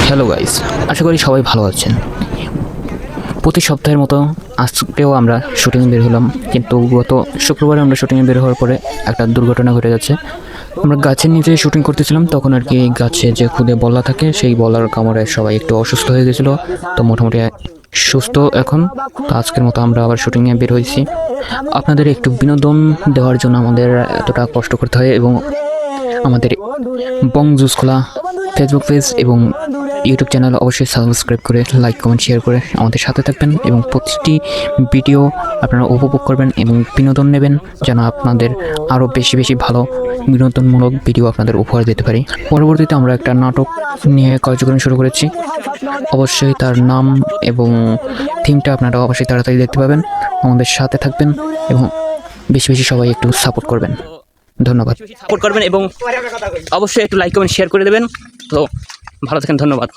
Hello guys, আশা করি সবাই ভালো আছেন। প্রতি সপ্তাহের মতো আজকেও আমরা শুটিংয়ে বের হলাম, কিন্তু গত শুক্রবারে আমরা শুটিংয়ে বের হওয়ার পরে একটা দুর্ঘটনা ঘটে যাচ্ছে। আমরা গাছের নিচে শুটিং করতেছিলাম, তখন আর কি গাছে যে খুদে বল্লা থাকে সেই বলার কামড়ে সবাই একটু অসুস্থ হয়ে গেছিলো। তো মোটামুটি সুস্থ এখন। তো আজকের মতো আমরা আবার শুটিংয়ে বের হয়েছি। আপনাদের একটু বিনোদন দেওয়ার জন্য আমাদের এতটা কষ্ট করতে হয়, এবং আমাদের বং জুস খোলা ফেসবুক পেজ এবং ইউটিউব চ্যানেল অবশ্যই সাবস্ক্রাইব করে লাইক কমেন্ট শেয়ার করে আমাদের সাথে থাকবেন, এবং প্রতিটি ভিডিও আপনারা উপভোগ করবেন এবং বিনোদন নেবেন, যেন আপনাদের আরও বেশি বেশি ভালো বিনোদনমূলক ভিডিও আপনাদের উপহার দিতে পারি। পরবর্তীতে আমরা একটা নাটক নিয়ে কার্যক্রম শুরু করেছি। অবশ্যই তার নাম এবং থিমটা আপনারা অবশ্যই তাড়াতাড়ি দেখতে পাবেন। আমাদের সাথে থাকবেন এবং বেশি বেশি সবাই একটু সাপোর্ট করবেন। ধন্যবাদ। সাপোর্ট করবেন এবং অবশ্যই একটু লাইক কমেন্ট শেয়ার করে দেবেন। তো ভালো থাকেন, ধন্যবাদ।